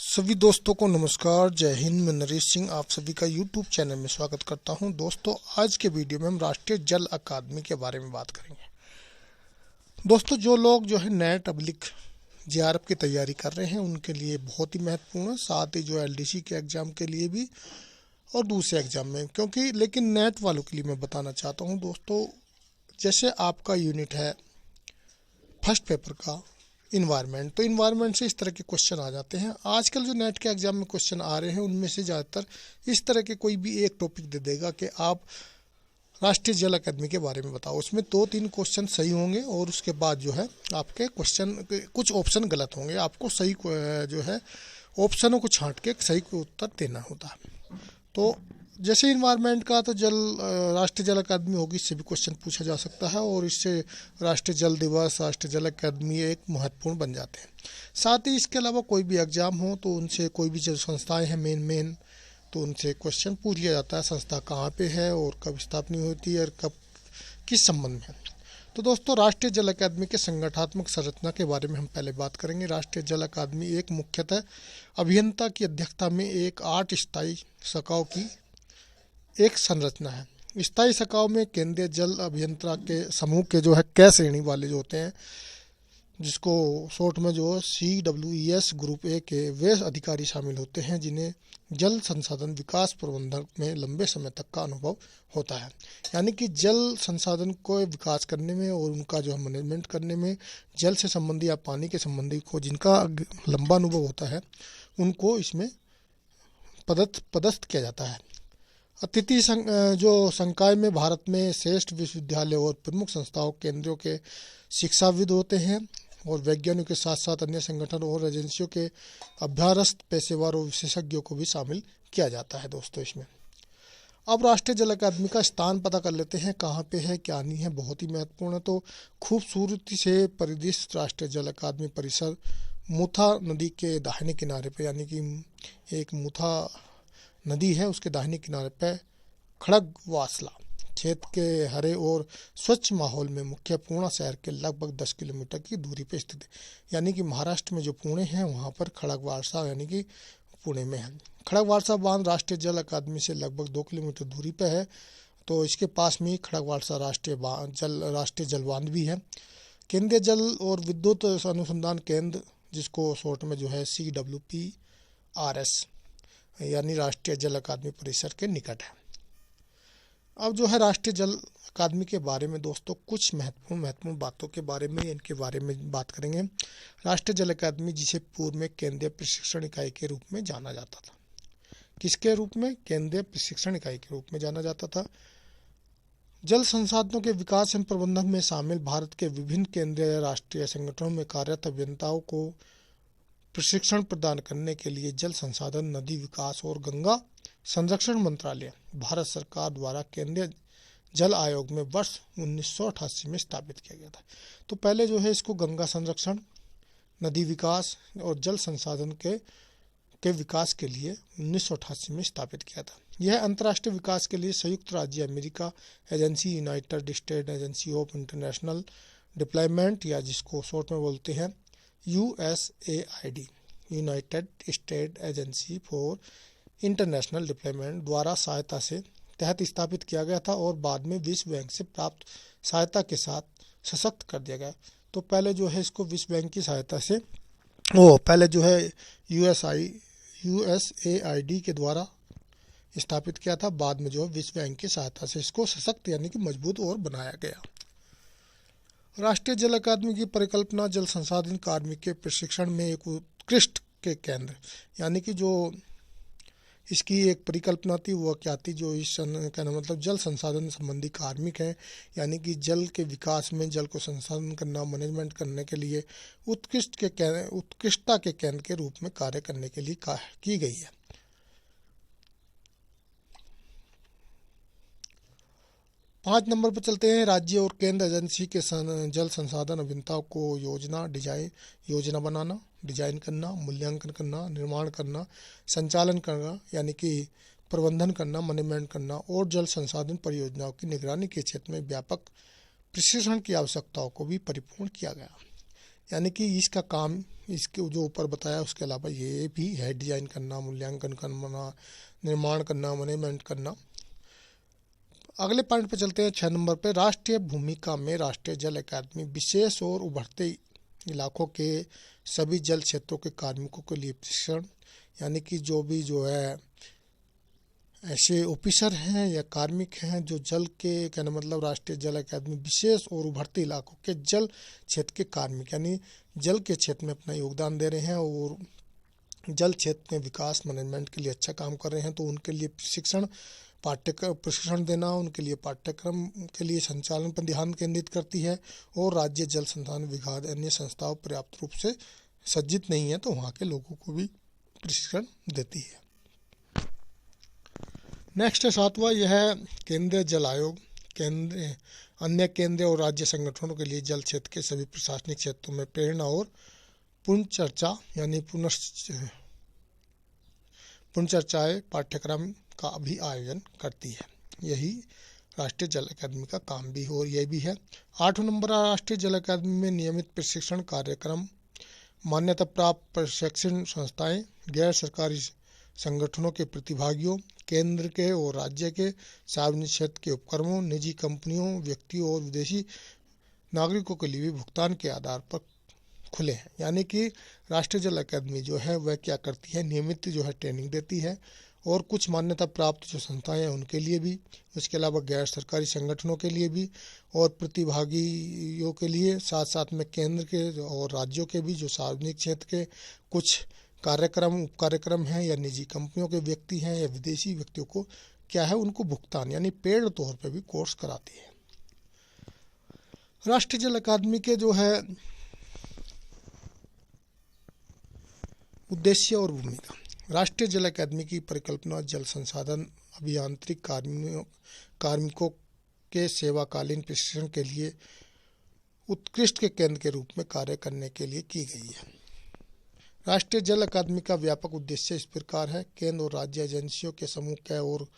सभी दोस्तों को नमस्कार। जय हिंद। मैं नरेश सिंह आप सभी का यूट्यूब चैनल में स्वागत करता हूं। दोस्तों, आज के वीडियो में हम राष्ट्रीय जल अकादमी के बारे में बात करेंगे। दोस्तों, जो लोग नेट अब्लिक जेआरएफ की तैयारी कर रहे हैं उनके लिए बहुत ही महत्वपूर्ण है, साथ ही जो एलडीसी के एग्ज़ाम के लिए भी और दूसरे एग्ज़ाम में, क्योंकि लेकिन नेट वालों के लिए मैं बताना चाहता हूँ दोस्तों, जैसे आपका यूनिट है फर्स्ट पेपर का इन्वायरमेंट, तो इन्वायरमेंट से इस तरह के क्वेश्चन आ जाते हैं। आजकल जो नेट के एग्जाम में क्वेश्चन आ रहे हैं उनमें से ज़्यादातर इस तरह के कोई भी एक टॉपिक दे देगा कि आप राष्ट्रीय जल अकादमी के बारे में बताओ। उसमें 2-3 क्वेश्चन सही होंगे और उसके बाद आपके क्वेश्चन कुछ ऑप्शन गलत होंगे। आपको सही ऑप्शनों को छांट के सही उत्तर देना होता है। तो जैसे इन्वायरमेंट का तो राष्ट्रीय जल अकादमी होगी, इससे भी क्वेश्चन पूछा जा सकता है और इससे राष्ट्रीय जल दिवस, राष्ट्रीय जल अकादमी एक महत्वपूर्ण बन जाते हैं। साथ ही इसके अलावा कोई भी एग्जाम हो तो उनसे कोई भी जो संस्थाएं हैं मेन तो उनसे क्वेश्चन पूछ लिया जाता है, संस्था कहाँ पे है और कब स्थापना होती है और कब किस संबंध में है। तो दोस्तों, राष्ट्रीय जल अकादमी के संगठनात्मक संरचना के बारे में हम पहले बात करेंगे। राष्ट्रीय जल अकादमी एक मुख्यतः अभियंता की अध्यक्षता में एक 8 स्थायी शाखाओं की एक संरचना है। स्थायी शाखाओं में केंद्रीय जल अभियंता के समूह के क श्रेणी वाले जो होते हैं, जिसको शॉर्ट में CWES ग्रुप ए के वे अधिकारी शामिल होते हैं जिन्हें जल संसाधन विकास प्रबंधन में लंबे समय तक का अनुभव होता है। यानी कि जल संसाधन को विकास करने में और उनका मैनेजमेंट करने में, जल से संबंधी या पानी के संबंधी को जिनका लंबा अनुभव होता है उनको इसमें पदस्थ किया जाता है। अतिथि संकाय में भारत में श्रेष्ठ विश्वविद्यालय और प्रमुख संस्थाओं केंद्रों के शिक्षाविद होते हैं और वैज्ञानिकों के साथ साथ अन्य संगठन और एजेंसियों के अभ्यस्त पेशेवर और विशेषज्ञों को भी शामिल किया जाता है। दोस्तों, इसमें अब राष्ट्रीय जल अकादमी का स्थान पता कर लेते हैं, कहाँ पे है, क्या नहीं है, बहुत ही महत्वपूर्ण है। तो खूबसूरती से परिदृश्य राष्ट्रीय जल अकादमी परिसर मुथा नदी के दाहिने किनारे पे, यानी कि एक मुथा नदी है उसके दाहिने किनारे पे खड़गवासला क्षेत्र के हरे और स्वच्छ माहौल में मुख्य पूर्णा शहर के लगभग 10 किलोमीटर की दूरी पर स्थित है। यानी कि महाराष्ट्र में जो पुणे है वहाँ पर खड़गवासला यानी कि पुणे में है। खड़गवासला बांध राष्ट्रीय जल अकादमी से लगभग 2 किलोमीटर दूरी पर है। तो इसके पास में ही खड़गवासला राष्ट्रीय जल बांध भी है। केंद्रीय जल और विद्युत अनुसंधान केंद्र, जिसको शॉर्ट में CWPRS यानी राष्ट्रीय जल अकादमी परिसर के निकट है। अब राष्ट्रीय जल अकादमी के बारे में दोस्तों कुछ महत्वपूर्ण बातों के बारे में, इनके बारे में बात करेंगे। राष्ट्रीय जल अकादमी, जिसे पूर्व में केंद्रीय प्रशिक्षण इकाई के रूप में जाना जाता था। किसके रूप में? केंद्रीय प्रशिक्षण इकाई के रूप में जाना जाता था। जल संसाधनों के विकास एवं प्रबंधन में शामिल भारत के विभिन्न केंद्रीय राष्ट्रीय संगठनों में कार्यरत अभियंताओं को प्रशिक्षण प्रदान करने के लिए जल संसाधन, नदी विकास और गंगा संरक्षण मंत्रालय भारत सरकार द्वारा केंद्रीय जल आयोग में वर्ष 1988 में स्थापित किया गया था। तो पहले इसको गंगा संरक्षण, नदी विकास और जल संसाधन के विकास के लिए 1988 में स्थापित किया था। यह अंतर्राष्ट्रीय विकास के लिए संयुक्त राज्य America agency, United state agency of international development, या जिसको शॉर्ट में बोलते हैं USAID, United state agency for international development द्वारा सहायता से तहत स्थापित किया गया था और बाद में विश्व बैंक से प्राप्त सहायता के साथ सशक्त कर दिया गया। तो पहले इसको विश्व बैंक की सहायता से पहले USAID के द्वारा स्थापित किया था, बाद में विश्व बैंक की सहायता से इसको सशक्त यानी कि मजबूत और बनाया गया। राष्ट्रीय जल अकादमी की परिकल्पना जल संसाधन कार्मिक के प्रशिक्षण में एक उत्कृष्ट के केंद्र, यानी कि इसकी एक परिकल्पना थी, वह क्या थी, कहना मतलब जल संसाधन संबंधी कार्मिक हैं, यानी कि जल के विकास में जल को संसाधन करना, मैनेजमेंट करने के लिए उत्कृष्टता के केंद्र के रूप में कार्य करने के लिए की गई है। पाँच नंबर पर चलते हैं। राज्य और केंद्र एजेंसी के जल संसाधन अभियंताओं को योजना बनाना, डिजाइन करना, मूल्यांकन करना, निर्माण करना, संचालन करना यानी कि प्रबंधन करना, मैनेजमेंट करना और जल संसाधन परियोजनाओं की निगरानी के क्षेत्र में व्यापक प्रशिक्षण की आवश्यकताओं को भी परिपूर्ण किया गया। यानी कि इसका काम इसके जो ऊपर बताया उसके अलावा ये भी है डिजाइन करना, मूल्यांकन करना, निर्माण करना, मैनेजमेंट करना। अगले पॉइंट पे चलते हैं 6 नंबर पे। राष्ट्रीय भूमिका में राष्ट्रीय जल अकादमी विशेष और उभरते इलाकों के सभी जल क्षेत्रों के कार्मिकों के लिए प्रशिक्षण, यानी कि जो है ऐसे ऑफिसर हैं या कार्मिक हैं जो जल के, कहने मतलब राष्ट्रीय जल अकादमी विशेष और उभरते इलाकों के जल क्षेत्र के कार्मिक, यानी जल के क्षेत्र में अपना योगदान दे रहे हैं और जल क्षेत्र में विकास मैनेजमेंट के लिए अच्छा काम कर रहे हैं, तो उनके लिए प्रशिक्षण देना, उनके लिए पाठ्यक्रम के लिए संचालन पर ध्यान केंद्रित करती है। और राज्य जल संसाधन विभाग अन्य संस्थाओं पर्याप्त रूप से सज्जित नहीं है तो वहाँ के लोगों को भी प्रशिक्षण देती है। नेक्स्ट है 7वां, यह है केंद्रीय जल आयोग। अन्य केंद्रीय और राज्य संगठनों के लिए जल क्षेत्र के सभी प्रशासनिक क्षेत्रों में प्रेरणा और पुनर्चर्चा यानी पुनर्चर्चाएं पाठ्यक्रम का भी आयोजन करती है। यही राष्ट्रीय जल अकादमी का काम भी और यह भी है। 8 नंबर, राष्ट्रीय जल अकादमी में नियमित प्रशिक्षण कार्यक्रम, मान्यता प्राप्त प्रशिक्षण संस्थाएं, गैर सरकारी संगठनों के प्रतिभागियों, केंद्र के और राज्य के सार्वजनिक क्षेत्र के उपक्रमों, निजी कंपनियों, व्यक्तियों और विदेशी नागरिकों के लिए भी भुगतान के आधार पर खुले हैं। यानी कि राष्ट्रीय जल अकादमी जो है वह क्या करती है, नियमित जो है ट्रेनिंग देती है और कुछ मान्यता प्राप्त जो संस्थाएं हैं उनके लिए भी, उसके अलावा गैर सरकारी संगठनों के लिए भी और प्रतिभागियों के लिए, साथ साथ में केंद्र के और राज्यों के भी जो सार्वजनिक क्षेत्र के कुछ कार्यक्रम उपकार्यक्रम हैं या निजी कंपनियों के व्यक्ति हैं या विदेशी व्यक्तियों को क्या है उनको भुगतान यानी पेड तौर पे भी कोर्स कराती है। राष्ट्रीय जल अकादमी के जो है उद्देश्य और भूमिका। राष्ट्रीय जल अकादमी की परिकल्पना जल संसाधन अभियांत्रिक कार्मिकों के सेवाकालीन प्रशिक्षण के लिए उत्कृष्ट के केंद्र के रूप में कार्य करने के लिए की गई है। राष्ट्रीय जल अकादमी का व्यापक उद्देश्य इस प्रकार है, केंद्र और राज्य एजेंसियों के समूह क और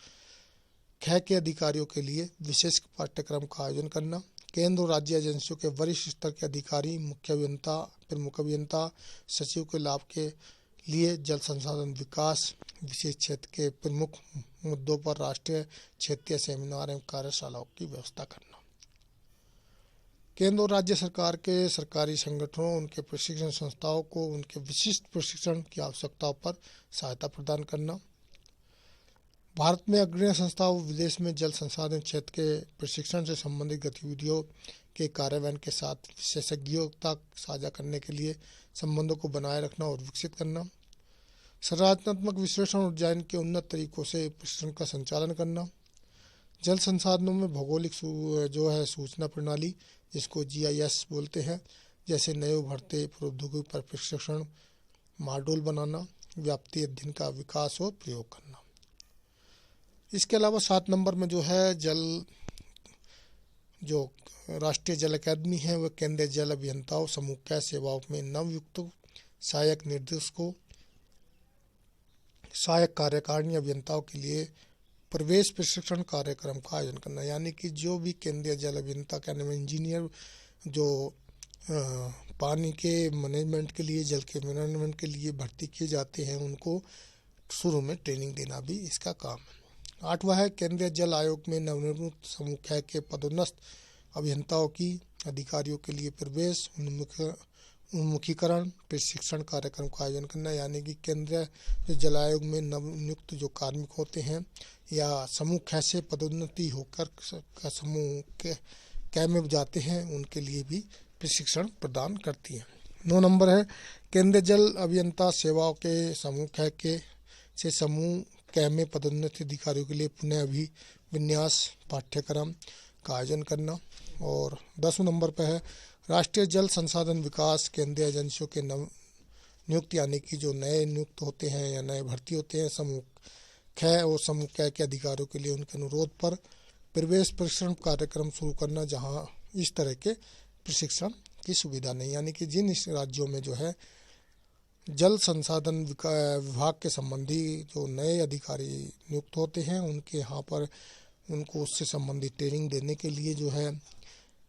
ख के अधिकारियों के लिए विशेष पाठ्यक्रम का आयोजन करना, केंद्र और राज्य एजेंसियों के वरिष्ठ स्तर के अधिकारी, मुख्य अभियंता, प्रमुख अभियंता, सचिव के लाभ के लिए जल संसाधन विकास विशेष क्षेत्र के प्रमुख मुद्दों पर राष्ट्रीय क्षेत्रीय सेमिनार एवं कार्यशालाओं की व्यवस्था करना, केंद्र और राज्य सरकार के सरकारी संगठनों उनके प्रशिक्षण संस्थाओं को उनके विशिष्ट प्रशिक्षण की आवश्यकताओं पर सहायता प्रदान करना, भारत में अग्रणी संस्थाओं विदेश में जल संसाधन क्षेत्र के प्रशिक्षण से संबंधित गतिविधियों के कार्यान्वयन के साथ विशेषज्ञता साझा करने के लिए संबंधों को बनाए रखना और विकसित करना, संरचनात्मक विश्लेषण और डिजाइन के उन्नत तरीकों से प्रशिक्षण का संचालन करना, जल संसाधनों में भौगोलिक जो है सूचना प्रणाली जिसको GIS बोलते हैं जैसे नए उभरते प्रौद्योगिकी पर प्रशिक्षण मॉड्यूल बनाना, व्याप्ति अध्ययन का विकास और प्रयोग करना। इसके अलावा 7 नंबर में जो है जो राष्ट्रीय जल अकादमी है वह केंद्रीय जल अभियंताओं समूह क सेवाओं में नवयुक्त सहायक निर्देशकों, सहायक कार्यकारिणी अभियंताओं के लिए प्रवेश प्रशिक्षण कार्यक्रम का आयोजन करना, यानी कि जो भी केंद्रीय जल अभियंता कहने में इंजीनियर जो पानी के मैनेजमेंट के लिए, जल के मैनेजमेंट के लिए भर्ती किए जाते हैं उनको शुरू में ट्रेनिंग देना भी इसका काम है। 8वां है केंद्रीय जल आयोग में नवनिर्मित समूह ख के पदोन्नत अभियंताओं की अधिकारियों के लिए प्रवेश उन्मुखीकरण प्रशिक्षण कार्यक्रम का आयोजन करना, यानी कि केंद्रीय जल आयोग में नवनियुक्त जो कार्मिक होते हैं या समूह ख से पदोन्नति होकर समूह क में जाते हैं उनके लिए भी प्रशिक्षण प्रदान करती है। 9 नंबर है केंद्रीय जल अभियंता सेवाओं के समूह ख के से समूह क में पदोन्नति अधिकारियों के लिए पुनः अभिविन्यास पाठ्यक्रम का आयोजन करना। और 10 नंबर पर है राष्ट्रीय जल संसाधन विकास केंद्रीय एजेंसियों के नव नियुक्त, यानी कि जो नए नियुक्त होते हैं या नए भर्ती होते हैं समूह ख और समूह क के अधिकारियों के लिए उनके अनुरोध पर प्रवेश प्रशिक्षण कार्यक्रम शुरू करना, जहां इस तरह के प्रशिक्षण की सुविधा नहीं, यानी कि जिन राज्यों में जो है जल संसाधन विभाग के संबंधी जो नए अधिकारी नियुक्त होते हैं उनके यहाँ पर उनको उससे संबंधित ट्रेनिंग देने के लिए जो है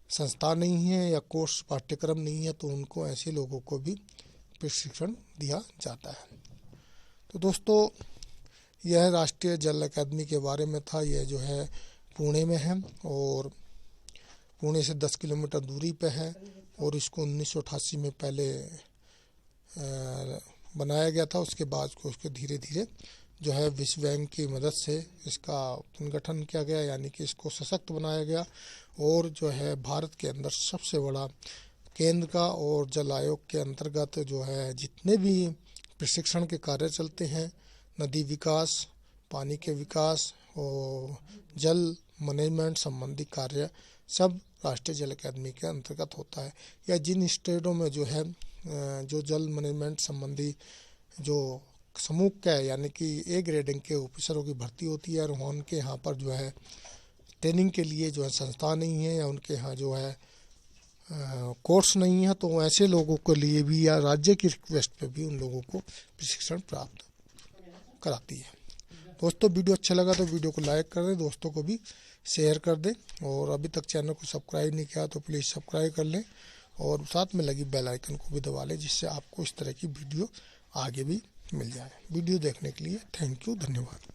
संस्था नहीं है या कोर्स पाठ्यक्रम नहीं है तो उनको ऐसे लोगों को भी प्रशिक्षण दिया जाता है। तो दोस्तों यह राष्ट्रीय जल अकादमी के बारे में था। यह जो है पुणे में है और पुणे से 10 किलोमीटर दूरी पे है और इसको 1988 में पहले बनाया गया था। उसके बाद उसको धीरे धीरे जो है विश्व बैंक की मदद से इसका पुनर्गठन किया गया, यानी कि इसको सशक्त बनाया गया और जो है भारत के अंदर सबसे बड़ा केंद्र का और जल आयोग के अंतर्गत जो है जितने भी प्रशिक्षण के कार्य चलते हैं, नदी विकास, पानी के विकास और जल मैनेजमेंट संबंधी कार्य सब राष्ट्रीय जल अकादमी के अंतर्गत होता है। या जिन स्टेटों में जो है जो जल मैनेजमेंट संबंधी जो समूह का है, यानी कि ए ग्रेडिंग के ऑफिसरों की भर्ती होती है और उनके यहाँ पर जो है ट्रेनिंग के लिए जो है संस्था नहीं है या उनके यहाँ जो है कोर्स नहीं है, तो ऐसे लोगों के लिए भी या राज्य की रिक्वेस्ट पे भी उन लोगों को प्रशिक्षण प्राप्त कराती है। दोस्तों वीडियो अच्छा लगा तो वीडियो को लाइक कर दें, दोस्तों को भी शेयर कर दें और अभी तक चैनल को सब्सक्राइब नहीं किया तो प्लीज़ सब्सक्राइब कर लें और साथ में लगी बेल आइकन को भी दबा लें, जिससे आपको इस तरह की वीडियो आगे भी मिल जाए। वीडियो देखने के लिए थैंक यू, धन्यवाद।